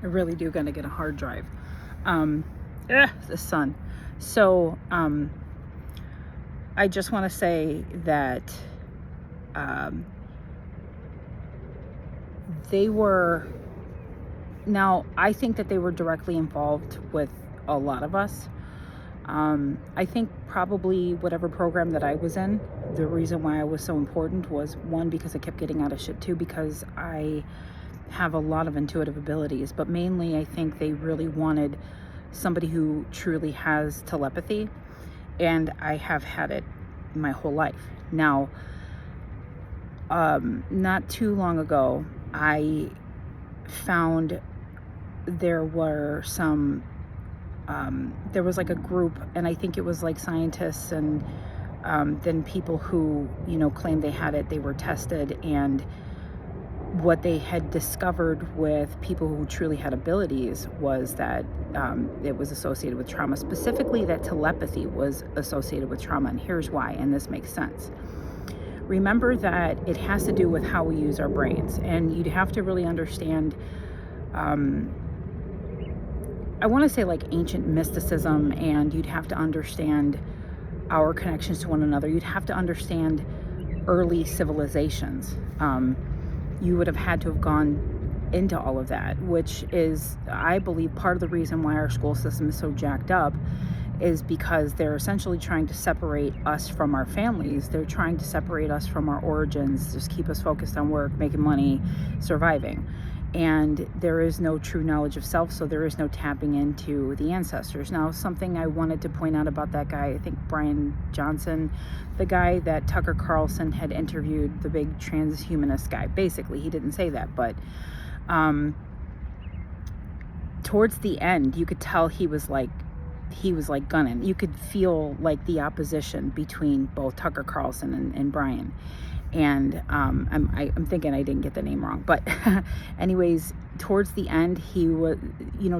really do gonna get a hard drive. The sun. So I just want to say that um, they were. Now, I think that they were directly involved with a lot of us. I think probably whatever program that I was in, the reason why I was so important was, one, because I kept getting out of shit, two, because I have a lot of intuitive abilities, but mainly I think they really wanted somebody who truly has telepathy, and I have had it my whole life. Now, not too long ago, I found there were some there was like a group, and I think it was like scientists and then people who, claimed they had it. They were tested, and what they had discovered with people who truly had abilities was that it was associated with trauma. Specifically, that telepathy was associated with trauma, and here's why, and this makes sense. Remember that it has to do with how we use our brains, and you'd have to really understand I want to say like ancient mysticism, and you'd have to understand our connections to one another. You'd have to understand early civilizations. You would have had to have gone into all of that, which is, I believe, part of the reason why our school system is so jacked up, is because they're essentially trying to separate us from our families. They're trying to separate us from our origins, just keep us focused on work, making money, surviving. And there is no true knowledge of self, so there is no tapping into the ancestors. Now, something I wanted to point out about that guy, I think Brian Johnson, the guy that Tucker Carlson had interviewed, the big transhumanist guy. Basically, he didn't say that, but towards the end, you could tell he was like gunning. You could feel like the opposition between both Tucker Carlson and Brian. And I'm thinking I didn't get the name wrong, but anyways, towards the end, he was,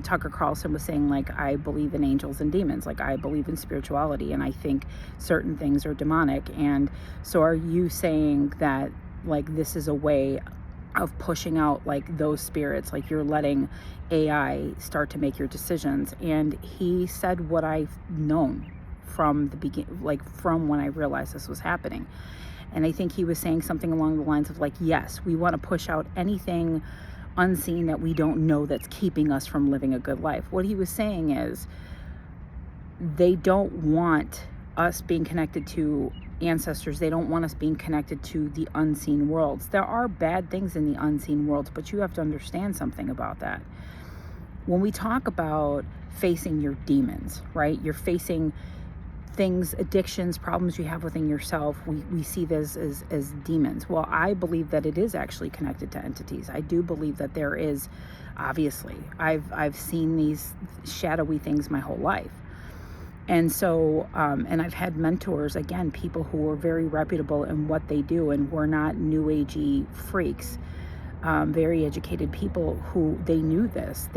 Tucker Carlson was saying, like, I believe in angels and demons, like I believe in spirituality, and I think certain things are demonic. And so are you saying that, like, this is a way of pushing out like those spirits, like you're letting AI start to make your decisions? And he said what I've known from the beginning, like from when I realized this was happening. And I think he was saying something along the lines of like, yes, we want to push out anything unseen that we don't know that's keeping us from living a good life. What he was saying is they don't want us being connected to ancestors. They don't want us being connected to the unseen worlds. There are bad things in the unseen worlds, but you have to understand something about that. When we talk about facing your demons, right? You're facing things, addictions, problems you have within yourself. We see this as demons. Well, I believe that it is actually connected to entities. I do believe that there is, obviously. I've seen these shadowy things my whole life. And so, and I've had mentors, again, people who are very reputable in what they do, and we're not new agey freaks. Very educated people who they knew this.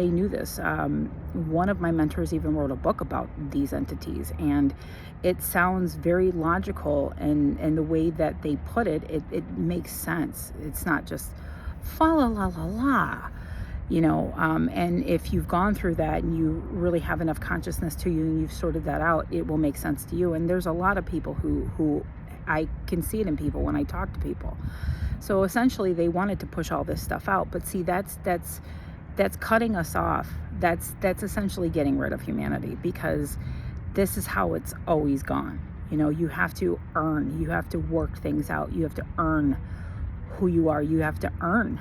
One of my mentors even wrote a book about these entities, and it sounds very logical, and the way that they put it, it makes sense. It's not just fa la la la la, and if you've gone through that and you really have enough consciousness to you and you've sorted that out, it will make sense to you. And there's a lot of people who I can see it in people when I talk to people. So essentially they wanted to push all this stuff out, but see, that's cutting us off. That's essentially getting rid of humanity, because this is how it's always gone. You have to earn, you have to work things out, you have to earn who you are, you have to earn.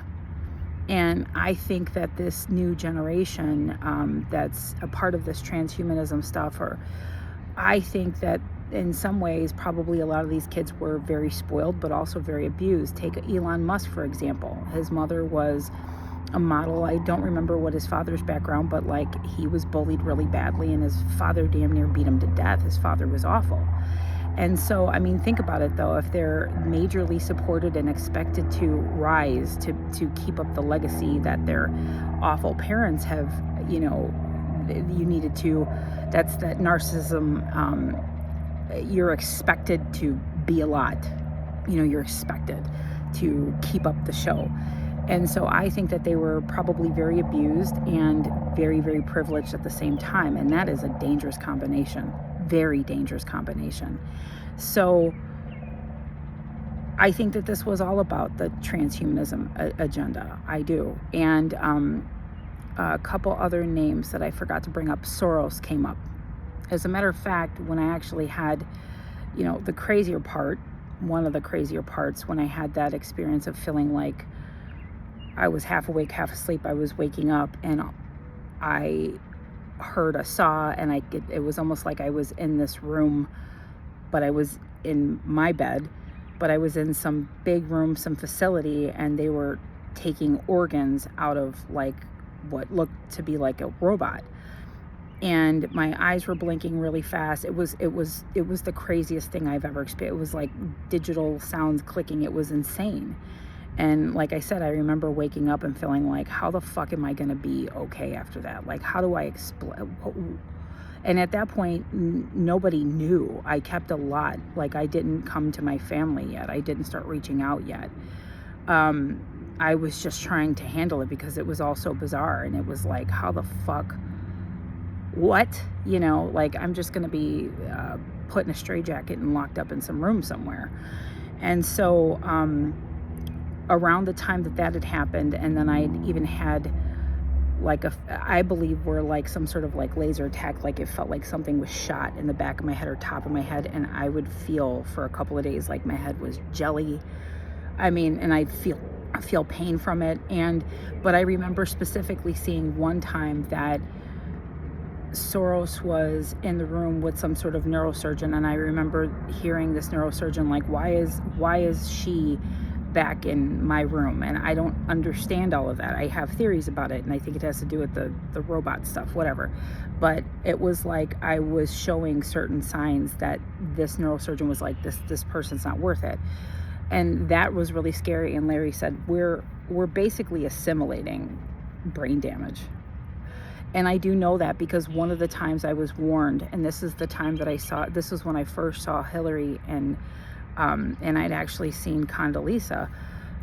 And I think that this new generation that's a part of this transhumanism stuff, or I think that in some ways, probably a lot of these kids were very spoiled, but also very abused. Take Elon Musk, for example. His mother was a model. I don't remember what his father's background, but like he was bullied really badly, and his father damn near beat him to death. His father was awful. And so, I mean, think about it though. If they're majorly supported and expected to rise to keep up the legacy that their awful parents have, you needed to, that's that narcissism. You're expected to be a lot. You're expected to keep up the show. And so I think that they were probably very abused and very, very privileged at the same time. And that is a dangerous combination, very dangerous combination. So I think that this was all about the transhumanism agenda. I do. And a couple other names that I forgot to bring up. Soros came up. As a matter of fact, when I actually had, the crazier part, one of the crazier parts, when I had that experience of feeling like I was half awake, half asleep, I was waking up and I heard a saw, and it was almost like I was in this room, but I was in my bed, but I was in some big room, some facility, and they were taking organs out of like what looked to be like a robot. And my eyes were blinking really fast. It was the craziest thing I've ever experienced. It was like digital sounds clicking. It was insane. And like I said, I remember waking up and feeling like, how the fuck am I going to be okay after that? Like, how do I explain? And at that point, nobody knew. I kept a lot. Like, I didn't come to my family yet. I didn't start reaching out yet. I was just trying to handle it because it was all so bizarre. And it was like, how the fuck? What? Like, I'm just going to be put in a straitjacket and locked up in some room somewhere. And so around the time that had happened, and then I even had like I believe were like some sort of like laser attack, like it felt like something was shot in the back of my head or top of my head, and I would feel for a couple of days like my head was jelly. And I'd feel pain from it. But I remember specifically seeing one time that Soros was in the room with some sort of neurosurgeon, and I remember hearing this neurosurgeon like, why is she back in my room? And I don't understand all of that. I have theories about it, and I think it has to do with the robot stuff, whatever. But it was like I was showing certain signs that this neurosurgeon was like, this person's not worth it. And that was really scary. And Larry said, we're basically assimilating brain damage. And I do know that because one of the times I was warned, and this is the time that this was when I first saw Hillary, and I'd actually seen Condoleezza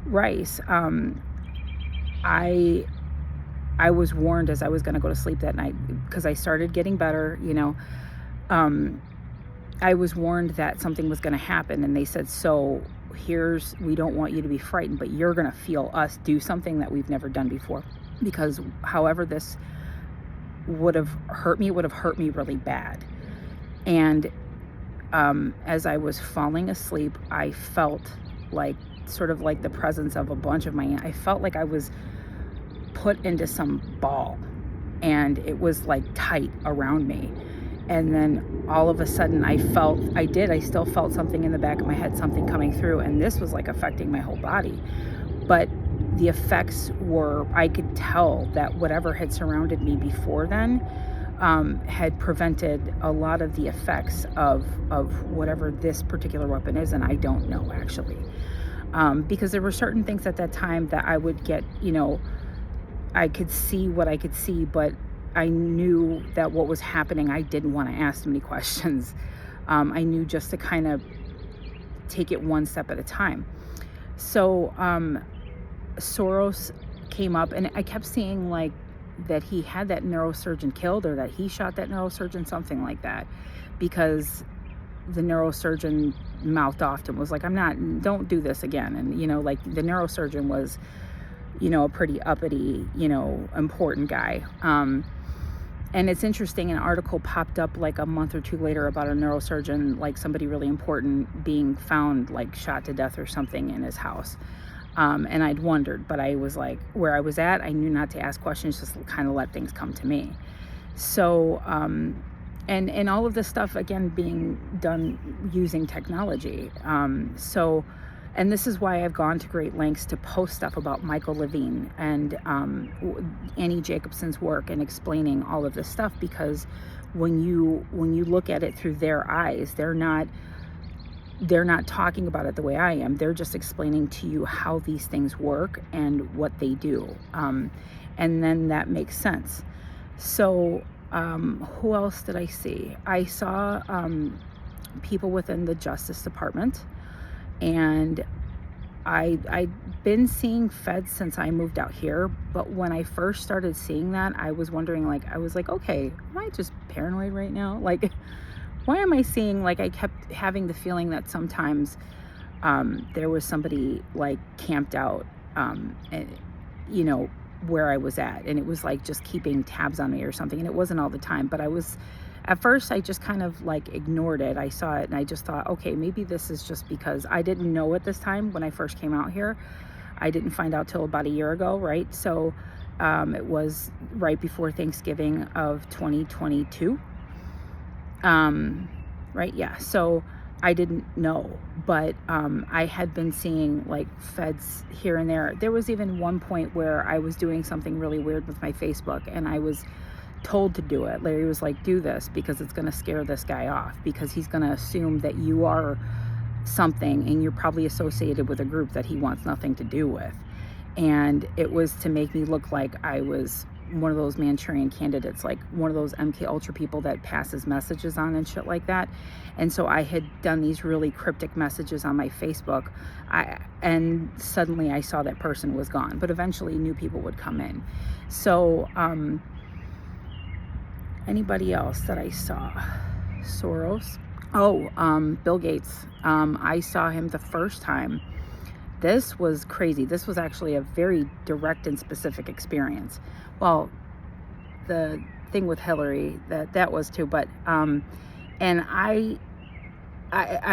Rice. I was warned as I was going to go to sleep that night because I started getting better, I was warned that something was going to happen, and they said, so we don't want you to be frightened, but you're going to feel us do something that we've never done before, because however this would have hurt me, it would have hurt me really bad. And as I was falling asleep, I felt like sort of like the presence of a bunch of I felt like I was put into some ball, and it was like tight around me. And then all of a sudden I still felt something in the back of my head, something coming through, and this was like affecting my whole body. But the effects were, I could tell that whatever had surrounded me before then had prevented a lot of the effects of whatever this particular weapon is, and I don't know actually. Because there were certain things at that time that I would get, I could see what I could see, but I knew that what was happening, I didn't want to ask too many questions. I knew just to kind of take it one step at a time. So Soros came up, and I kept seeing like that he had that neurosurgeon killed, or that he shot that neurosurgeon, something like that, because the neurosurgeon mouthed off to him, was like, don't do this again. And like the neurosurgeon was a pretty uppity, important guy. And it's interesting, an article popped up like a month or two later about a neurosurgeon, like somebody really important, being found like shot to death or something in his house. And I'd wondered, but I was like, where I was at, I knew not to ask questions, just kind of let things come to me. So, and all of this stuff, again, being done using technology. And this is why I've gone to great lengths to post stuff about Michael Levine and Annie Jacobson's work, and explaining all of this stuff, because when you look at it through their eyes, they're not talking about it the way I am. They're just explaining to you how these things work and what they do. And then that makes sense. So who else did I see? I saw people within the Justice Department, and I'd been seeing feds since I moved out here, but when I first started seeing that, I was wondering, like, I was like, okay, am I just paranoid right now? Like, why am I seeing, like, I kept having the feeling that sometimes there was somebody like camped out, and, you know, where I was at, and it was like just keeping tabs on me or something. And it wasn't all the time, but at first I just kind of like ignored it. I saw it and I just thought, okay, maybe this is just because I didn't know at this time when I first came out here. I didn't find out till about a year ago, right? So it was right before Thanksgiving of 2022. Right? Yeah. So I didn't know, but I had been seeing like feds here and there. There was even one point where I was doing something really weird with my Facebook, and I was told to do it. Larry was like, do this because it's going to scare this guy off, because he's going to assume that you are something and you're probably associated with a group that he wants nothing to do with. And it was to make me look like I was one of those Manchurian candidates, like one of those MK Ultra people that passes messages on and shit like that. And so I had done these really cryptic messages on my Facebook, and suddenly I saw that person was gone, but eventually new people would come in. So anybody else that I saw? Soros. Bill Gates. I saw him the first time. This was crazy. This was actually a very direct and specific experience. Well, the thing with Hillary, that was too, but and I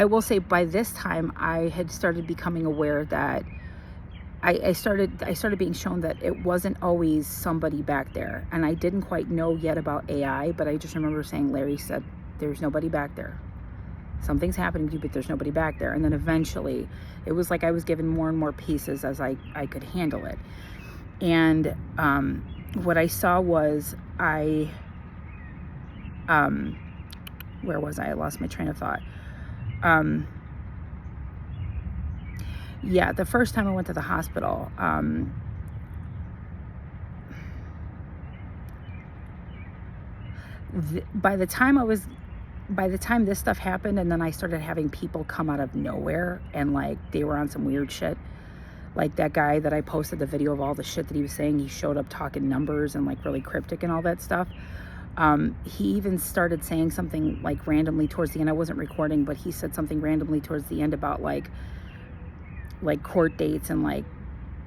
will say by this time I had started becoming aware that I started being shown that it wasn't always somebody back there. And I didn't quite know yet about AI, but I just remember saying, Larry said, there's nobody back there. Something's happening to you, but there's nobody back there. And then eventually it was like I was given more and more pieces as I could handle it. And what I saw was where was I? I lost my train of thought. Yeah, the first time I went to the hospital, by the time this stuff happened, and then I started having people come out of nowhere and like they were on some weird shit. Like that guy that I posted the video of all the shit that he was saying, he showed up talking numbers and like really cryptic and all that stuff. He even started saying something like randomly towards the end. I wasn't recording, but he said something randomly towards the end about like court dates and like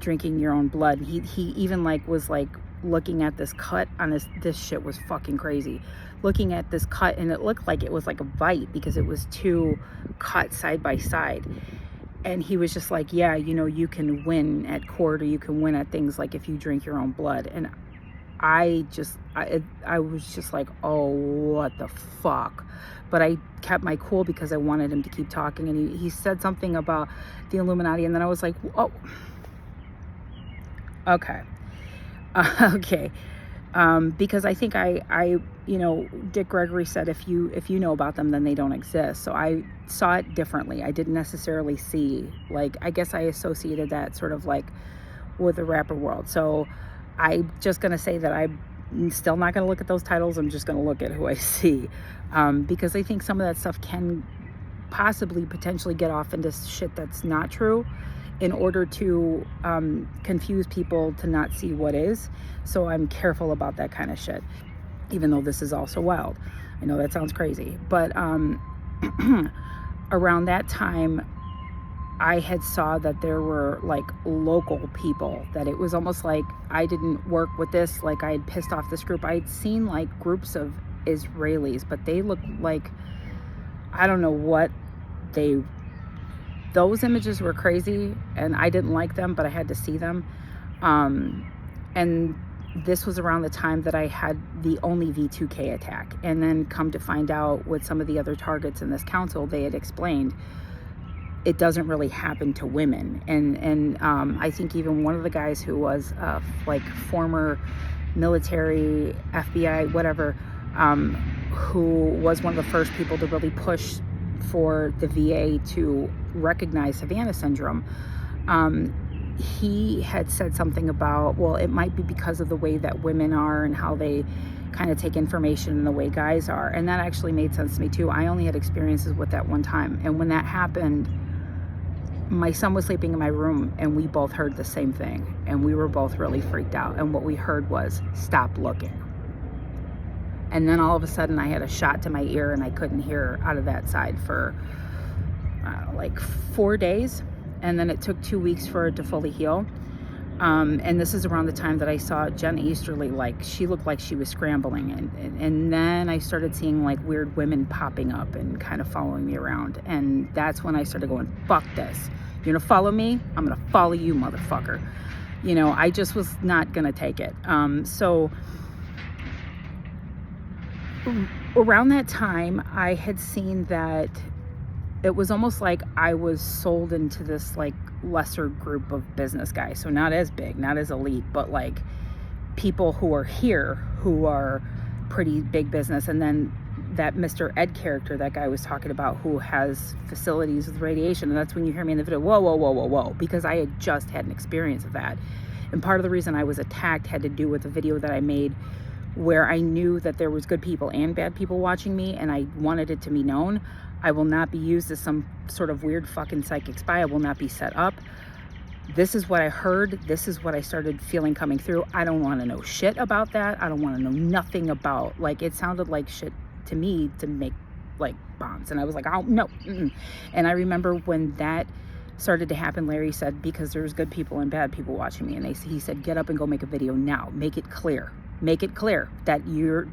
drinking your own blood. He even like was like looking at this cut on this shit was fucking crazy. Looking at this cut, and it looked like it was like a bite because it was two cut side by side. And he was just like, yeah, you know, you can win at court, or you can win at things like if you drink your own blood. And I was just like, oh, what the fuck? But I kept my cool because I wanted him to keep talking. And he said something about the Illuminati, and then I was like, oh, okay. Okay. Because I think I you know, Dick Gregory said if you know about them, then they don't exist. So I saw it differently. I didn't necessarily see, like, I guess I associated that sort of like with the rapper world. So I'm just going to say that I'm still not going to look at those titles. I'm just going to look at who I see. Because I think some of that stuff can possibly potentially get off into shit that's not true, in order to confuse people to not see what is. So I'm careful about that kind of shit, even though this is also wild. I know that sounds crazy, but around that time I had saw that there were like local people, that it was almost like I didn't work with this, like I had pissed off this group. I had seen like groups of Israelis, but they looked like, I don't know what those images were crazy, and I didn't like them, but I had to see them. And this was around the time that I had the only V2K attack. And then come to find out with some of the other targets in this council, they had explained it doesn't really happen to women. And I think even one of the guys who was like former military, FBI, whatever, who was one of the first people to really push for the VA to recognize Savannah syndrome, he had said something about, well, it might be because of the way that women are and how they kind of take information and the way guys are. And that actually made sense to me too. I only had experiences with that one time. And when that happened, my son was sleeping in my room, and we both heard the same thing, and we were both really freaked out. And what we heard was, "Stop looking." And then all of a sudden I had a shot to my ear, and I couldn't hear out of that side for like 4 days. And then it took 2 weeks for it to fully heal. And this is around the time that I saw Jen Easterly, like she looked like she was scrambling. And then I started seeing like weird women popping up and kind of following me around. And that's when I started going, fuck this. You're gonna follow me? I'm gonna follow you, motherfucker. You know, I just was not gonna take it. So around that time, I had seen that it was almost like I was sold into this like lesser group of business guys. So not as big, not as elite, but like people who are here who are pretty big business. And then that Mr. Ed character, that guy was talking about, who has facilities with radiation. And that's when you hear me in the video, whoa, whoa, whoa, whoa, whoa, because I had just had an experience of that. And part of the reason I was attacked had to do with a video that I made where I knew that there was good people and bad people watching me, and I wanted it to be known. I will not be used as some sort of weird fucking psychic spy. I will not be set up. This is what I heard. This is what I started feeling coming through. I don't want to know shit about that. I don't want to know nothing about, like, it sounded like shit to me to make like bombs. And I was like, oh no. And I remember when that started to happen, Larry said, because there's good people and bad people watching me. And he said, get up and go make a video now. Make it clear that you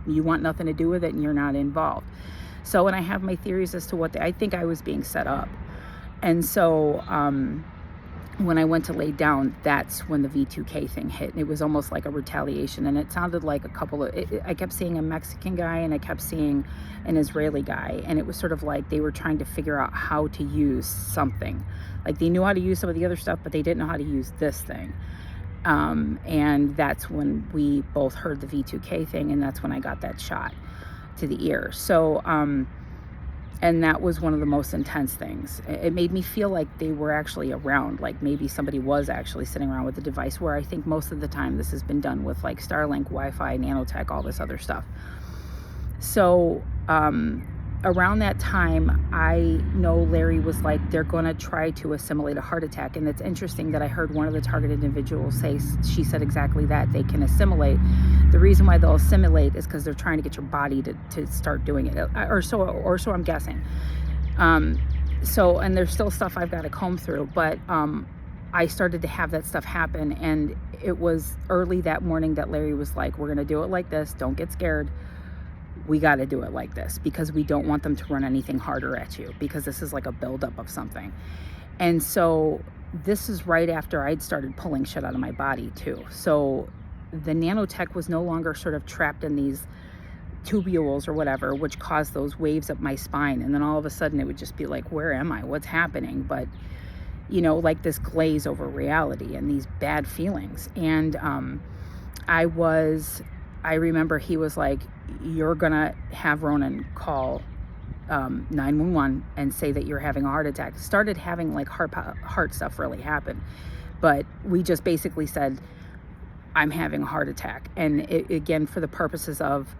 want nothing to do with it and you're not involved. So, and I have my theories as to what I think I was being set up. And so when I went to lay down, that's when the V2K thing hit. And it was almost like a retaliation. And it sounded like a couple of, I kept seeing a Mexican guy and I kept seeing an Israeli guy. And it was sort of like they were trying to figure out how to use something. Like they knew how to use some of the other stuff, but they didn't know how to use this thing. And that's when we both heard the V2K thing, and that's when I got that shot to the ear. So, and that was one of the most intense things. It made me feel like they were actually around, like maybe somebody was actually sitting around with the device, where I think most of the time this has been done with like Starlink, Wi-Fi, nanotech, all this other stuff. So, around that time, I know Larry was like, they're going to try to assimilate a heart attack. And it's interesting that I heard one of the targeted individuals say, she said exactly that, they can assimilate. The reason why they'll assimilate is because they're trying to get your body to start doing it, or so I'm guessing. So, and there's still stuff I've got to comb through, but I started to have that stuff happen. And it was early that morning that Larry was like, we're going to do it like this. Don't get scared. We got to do it like this because we don't want them to run anything harder at you, because this is like a buildup of something. And so this is right after I'd started pulling shit out of my body too. So the nanotech was no longer sort of trapped in these tubules or whatever, which caused those waves up my spine. And then all of a sudden it would just be like, where am I? What's happening? But, you know, like this glaze over reality and these bad feelings. And I remember he was like, you're gonna have Ronan call 911 and say that you're having a heart attack. Started having like heart stuff really happen, but we just basically said, I'm having a heart attack. And it, again, for the purposes of,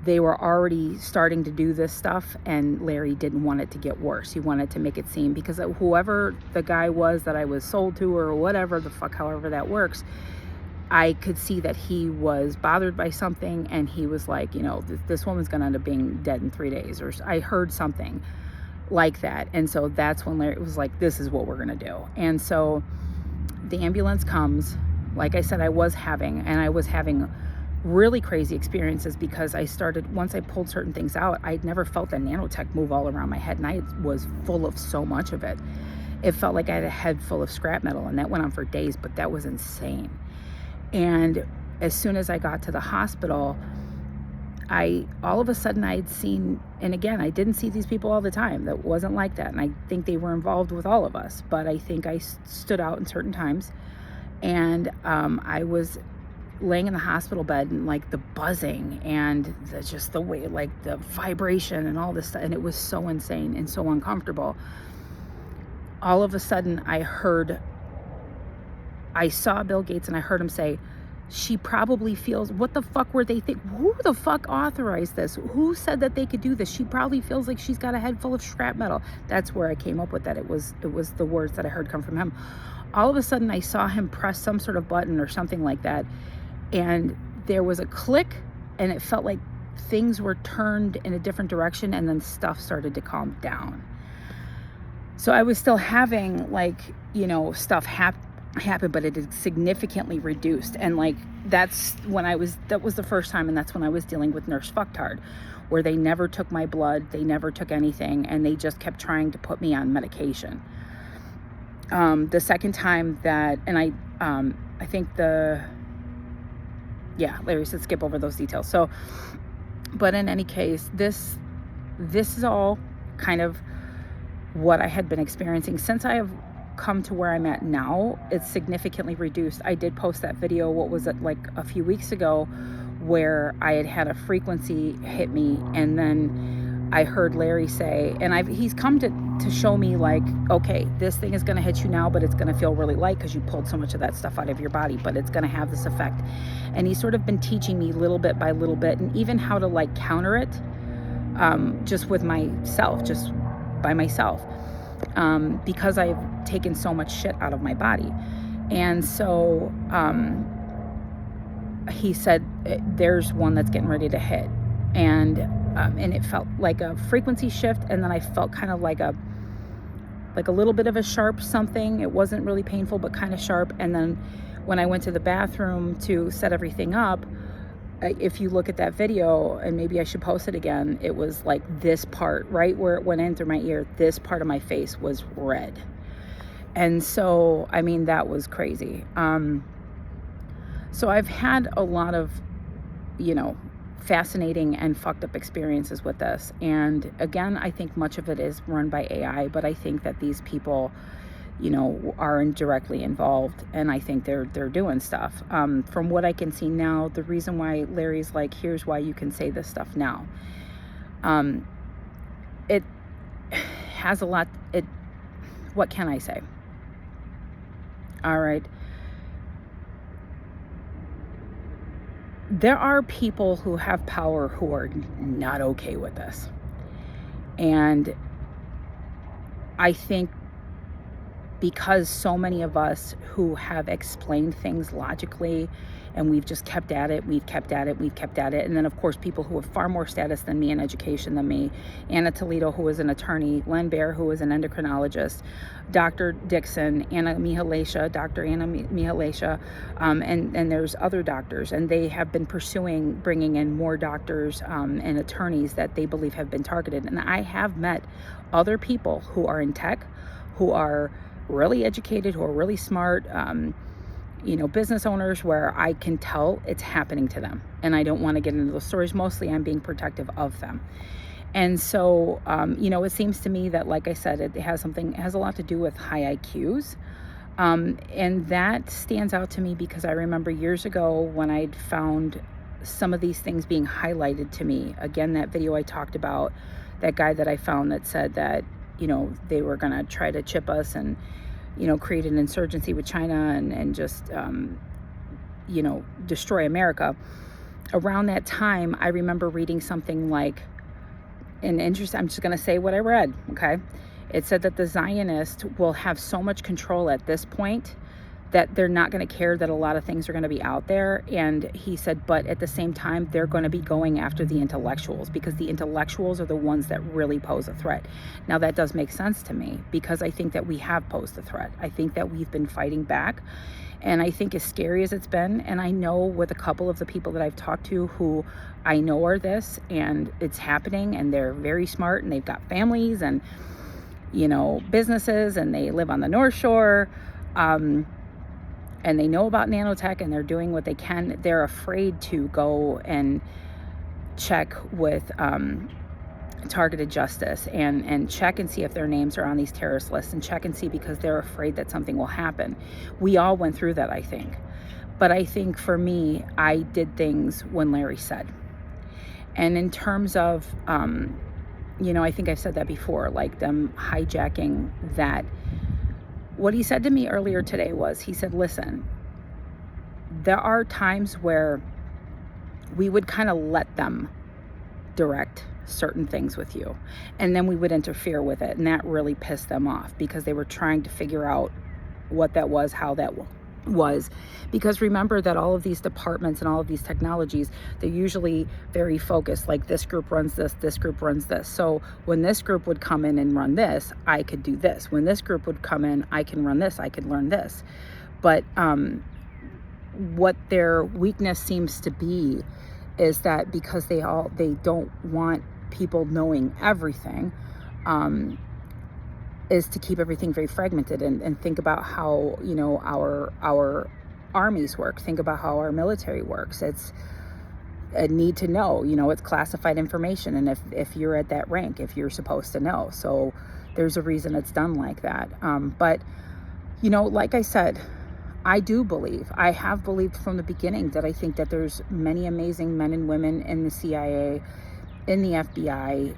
they were already starting to do this stuff, and Larry didn't want it to get worse. He wanted to make it seem, because whoever the guy was that I was sold to, or whatever the fuck, however that works, I could see that he was bothered by something, and he was like, you know, this woman's gonna end up being dead in 3 days, or I heard something like that. And so that's when Larry was like, this is what we're gonna do. And so the ambulance comes. Like I said, I was having really crazy experiences, because I started, once I pulled certain things out, I'd never felt that nanotech move all around my head, and I was full of so much of it. It felt like I had a head full of scrap metal, and that went on for days, but that was insane. And as soon as I got to the hospital, all of a sudden I'd seen, and again, I didn't see these people all the time. That wasn't like that. And I think they were involved with all of us, but I think I stood out in certain times. And I was laying in the hospital bed, and like the buzzing and just the way, like the vibration and all this stuff. And it was so insane and so uncomfortable. All of a sudden I saw Bill Gates, and I heard him say, she probably feels, what the fuck were they think? Who the fuck authorized this? Who said that they could do this? She probably feels like she's got a head full of scrap metal. That's where I came up with that. It was the words that I heard come from him. All of a sudden I saw him press some sort of button or something like that, and there was a click, and it felt like things were turned in a different direction, and then stuff started to calm down. So I was still having, like, you know, stuff happen, but it had significantly reduced. And like, that was the first time, and that's when I was dealing with Nurse Fucktard, where they never took my blood, they never took anything, and they just kept trying to put me on medication. The second time that, and I think Larry said skip over those details. So, but in any case, this is all kind of what I had been experiencing. Since I have come to where I'm at now, it's significantly reduced. I did post that video, what was it, like a few weeks ago, where I had a frequency hit me, and then I heard Larry say, and he's come to show me, like, okay, this thing is going to hit you now, but it's going to feel really light because you pulled so much of that stuff out of your body, but it's going to have this effect. And he's sort of been teaching me little bit by little bit, and even how to like counter it, just with myself, just by myself, because I've taken so much shit out of my body. And so he said, there's one that's getting ready to hit, and it felt like a frequency shift, and then I felt kind of like a little bit of a sharp something. It wasn't really painful, but kind of sharp. And then when I went to the bathroom to set everything up, if you look at that video, and maybe I should post it again, it was like this part right where it went in through my ear, this part of my face was red. And so, I mean, that was crazy. So I've had a lot of, you know, fascinating and fucked up experiences with this. And again, I think much of it is run by AI, but I think that these people, you know, are directly involved, and I think they're doing stuff. From what I can see now, the reason why Larry's like, here's why you can say this stuff now. It has a lot. What can I say? All right. There are people who have power who are not okay with this. And I think because so many of us who have explained things logically, and we've just kept at it, and then of course people who have far more status than me and education than me, Anna Toledo, who is an attorney, Len Bear, who is an endocrinologist, Dr. Dixon, Dr. Anna Mihalesha, and there's other doctors, and they have been pursuing bringing in more doctors and attorneys that they believe have been targeted. And I have met other people who are in tech, who are really educated, who are really smart, you know, business owners, where I can tell it's happening to them. And I don't want to get into those stories. Mostly I'm being protective of them. And so, you know, it seems to me that, like I said, it has a lot to do with high IQs. And that stands out to me because I remember years ago when I'd found some of these things being highlighted to me. Again, that video I talked about, that guy that I found that said that, you know, they were going to try to chip us and, you know, create an insurgency with China and just, you know, destroy America. Around that time, I remember reading something like, I'm just going to say what I read, okay? It said that the Zionists will have so much control at this point that they're not going to care that a lot of things are going to be out there. And he said, but at the same time, they're going to be going after the intellectuals, because the intellectuals are the ones that really pose a threat. Now, that does make sense to me, because I think that we have posed a threat. I think that we've been fighting back. And I think, as scary as it's been, and I know with a couple of the people that I've talked to who I know are this, and it's happening, and they're very smart, and they've got families and, you know, businesses, and they live on the North Shore, and they know about nanotech, and they're doing what they can. They're afraid to go and check with targeted justice and check and see if their names are on these terrorist lists, and check and see, because they're afraid that something will happen. We all went through that, I think. But I think for me, I did things when Larry said. And in terms of, you know, I think I've said that before, like them hijacking that. What he said to me earlier today was, he said, listen, there are times where we would kind of let them direct certain things with you, and then we would interfere with it, and that really pissed them off because they were trying to figure out what that was, how that was. Because remember that all of these departments and all of these technologies, they're usually very focused, like this group runs this group runs this. So when this group would come in and run this, I could do this. When this group would come in, I can run this, I could learn this. But what their weakness seems to be is that because they don't want people knowing everything, is to keep everything very fragmented, and think about how, you know, our armies work. Think about how our military works. It's a need to know, you know, it's classified information. And if you're at that rank, if you're supposed to know, so there's a reason it's done like that. But, you know, like I said, I have believed from the beginning that I think that there's many amazing men and women in the CIA, in the FBI,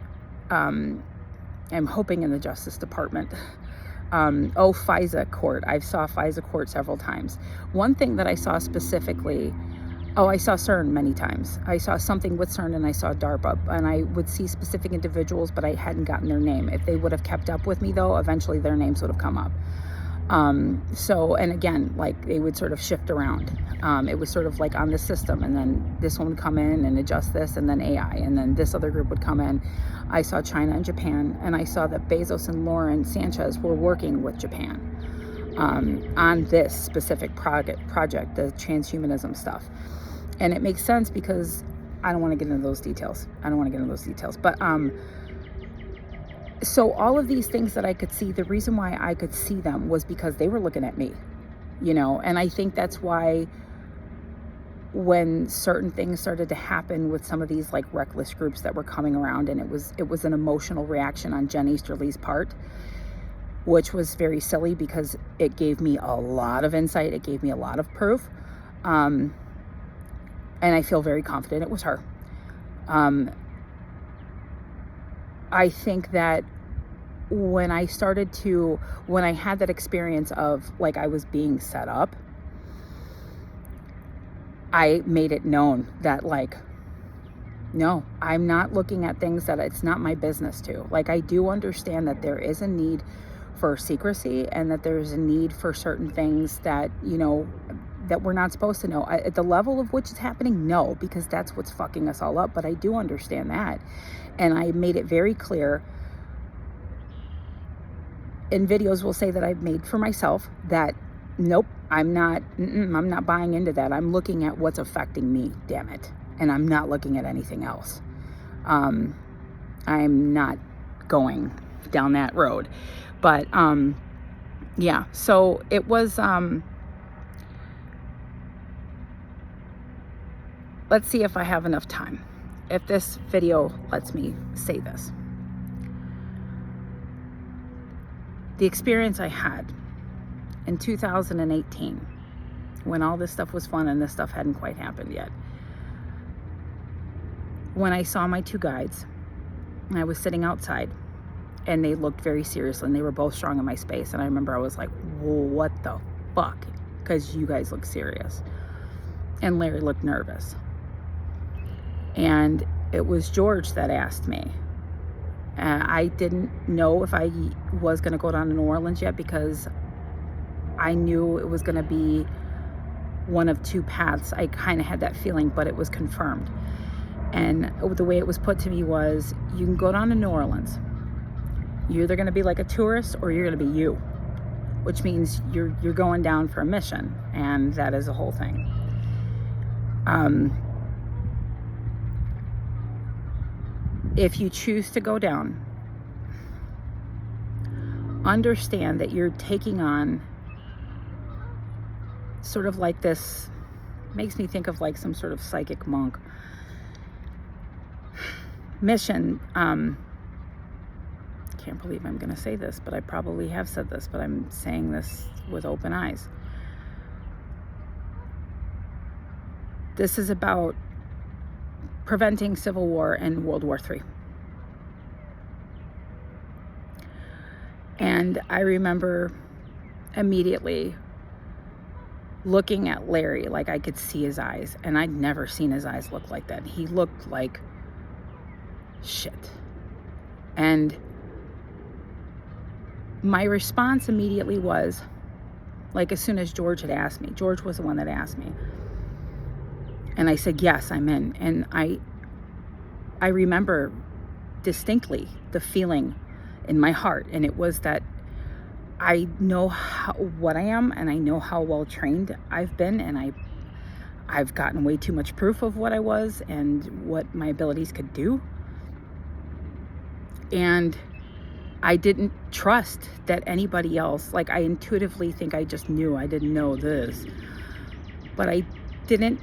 I'm hoping in the Justice Department. FISA court. I saw FISA court several times. One thing that I saw specifically, I saw CERN many times. I saw something with CERN, and I saw DARPA, and I would see specific individuals, but I hadn't gotten their name. If they would have kept up with me, though, eventually their names would have come up. And again, like, they would sort of shift around. It was sort of like on the system, and then this one would come in and adjust this, and then AI, and then this other group would come in. I saw China and Japan, and I saw that Bezos and Lauren Sanchez were working with Japan on this specific project, the transhumanism stuff. And it makes sense because I don't want to get into those details. But so all of these things that I could see, the reason why I could see them was because they were looking at me, you know. And I think that's why when certain things started to happen with some of these like reckless groups that were coming around, and it was an emotional reaction on Jen Easterly's part, which was very silly because it gave me a lot of insight. It gave me a lot of proof. And I feel very confident it was her. I think that when I had that experience of like I was being set up, I made it known that like, no, I'm not looking at things that it's not my business to. Like, I do understand that there is a need for secrecy, and that there's a need for certain things that, you know, that we're not supposed to know. At the level of which it's happening, no, because that's what's fucking us all up. But I do understand that. And I made it very clear in videos will say that I've made for myself that, nope, I'm not buying into that. I'm looking at what's affecting me, damn it. And I'm not looking at anything else. I'm not going down that road. But, yeah, so it was, let's see if I have enough time. If this video lets me say this. The experience I had in 2018, when all this stuff was fun and this stuff hadn't quite happened yet. When I saw my two guides, and I was sitting outside, and they looked very serious, and they were both strong in my space. And I remember I was like, what the fuck? Because you guys look serious. And Larry looked nervous. And it was George that asked me. I didn't know if I was going to go down to New Orleans yet, because I knew it was going to be one of two paths. I kind of had that feeling, but it was confirmed. And the way it was put to me was, you can go down to New Orleans. You're either going to be like a tourist, or you're going to be you, which means you're going down for a mission, and that is the whole thing. If you choose to go down, understand that you're taking on sort of like this, makes me think of like some sort of psychic monk mission. Can't believe I'm going to say this, but I probably have said this, but I'm saying this with open eyes. This is about preventing civil war and World War III. And I remember immediately looking at Larry, like I could see his eyes, and I'd never seen his eyes look like that. He looked like shit. And my response immediately was, like, as soon as George had asked me, George was the one that asked me, and I said, yes, I'm in. And I remember distinctly the feeling in my heart, and it was that I know what I am, and I know how well trained I've been, and I've gotten way too much proof of what I was and what my abilities could do. And I didn't trust that anybody else, like, I intuitively think I just knew, I didn't know this, but I didn't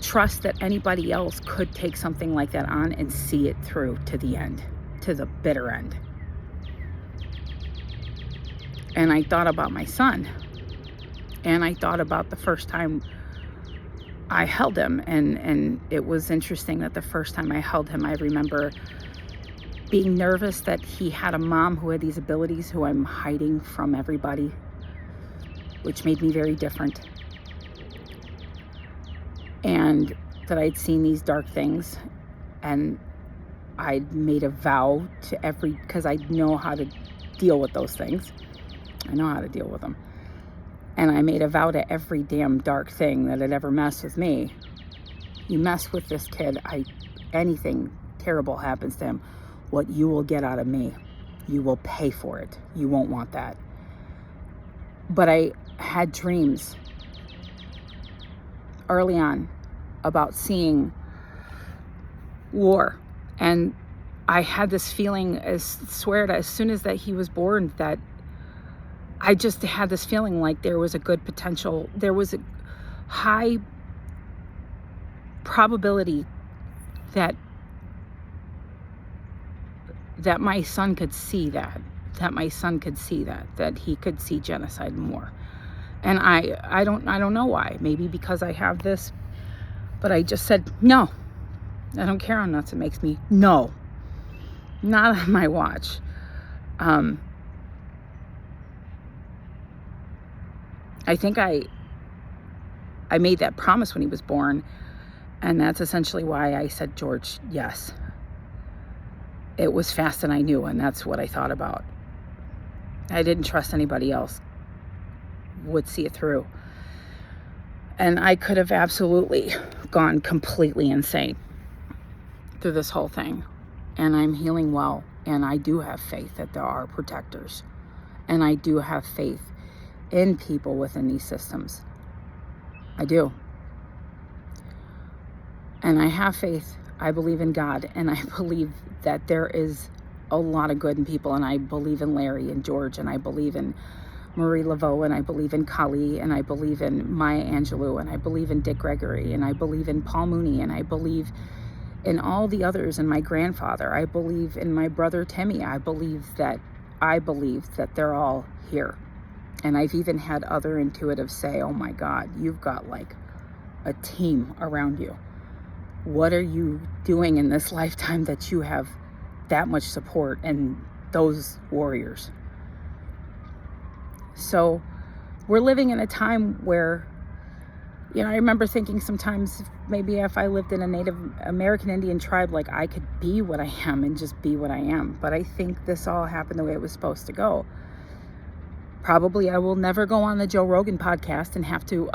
trust that anybody else could take something like that on and see it through to the end, to the bitter end. And I thought about my son, and I thought about the first time I held him, and it was interesting that the first time I held him, I remember being nervous that he had a mom who had these abilities who I'm hiding from everybody, which made me very different. And that I'd seen these dark things, and I'd made a vow to because I know how to deal with those things. I know how to deal with them. And I made a vow to every damn dark thing that had ever messed with me. You mess with this kid, anything terrible happens to him, what you will get out of me, you will pay for it. You won't want that. But I had dreams early on about seeing war. And I had this feeling, as soon as that he was born, that I just had this feeling like there was a good potential, there was a high probability that my son could see that he could see genocide more. And I don't know why. Maybe because I have this, but I just said, no, I don't care how nuts it makes me. No, not on my watch. I think I made that promise when he was born, and that's essentially why I said, George, yes. It was fast and I knew, and that's what I thought about. I didn't trust anybody else would see it through. And I could have absolutely gone completely insane through this whole thing. And I'm healing well, and I do have faith that there are protectors. And I do have faith in people within these systems. I do. And I have faith. I believe in God, and I believe that there is a lot of good in people, and I believe in Larry and George, and I believe in Marie Laveau, and I believe in Kali, and I believe in Maya Angelou, and I believe in Dick Gregory, and I believe in Paul Mooney, and I believe in all the others, and my grandfather. I believe in my brother Timmy. I believe that they're all here. And I've even had other intuitives say, oh my God, you've got like a team around you. What are you doing in this lifetime that you have that much support and those warriors? So we're living in a time where, I remember thinking sometimes maybe if I lived in a Native American Indian tribe, like I could be what I am and just be what I am. But I think this all happened the way it was supposed to go. Probably I will never go on the Joe Rogan podcast and have to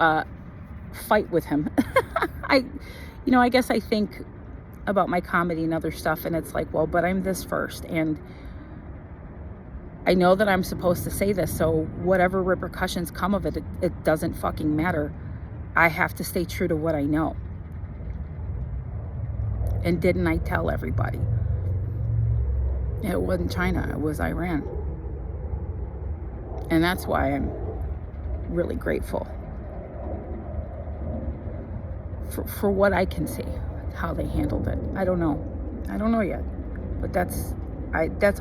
fight with him. I guess I think about my comedy and other stuff, and it's like, well, but I'm this first, and I know that I'm supposed to say this, so whatever repercussions come of it, it doesn't fucking matter. I have to stay true to what I know. And didn't I tell everybody? It wasn't China, it was Iran. And that's why I'm really grateful for what I can see, how they handled it. I don't know yet, but that's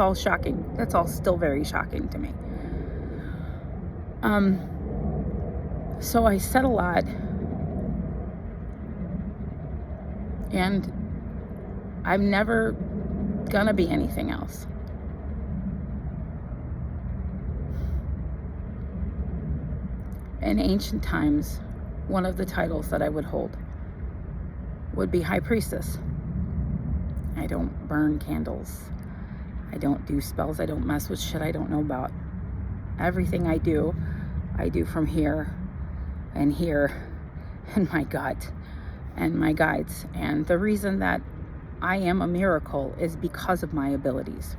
all shocking. That's all still very shocking to me. So I said a lot, and I'm never gonna be anything else. In ancient times, one of the titles that I would hold would be High Priestess. I don't burn candles. I don't do spells. I don't mess with shit I don't know about. Everything I do from here and my gut and my guides. And the reason that I am a miracle is because of my abilities,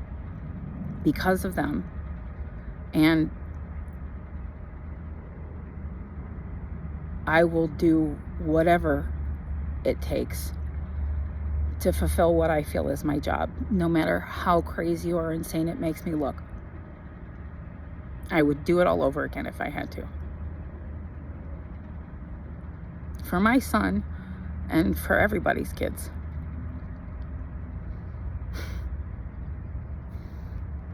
because of them. And I will do whatever it takes to fulfill what I feel is my job, no matter how crazy or insane it makes me look. I would do it all over again if I had to. For my son and for everybody's kids.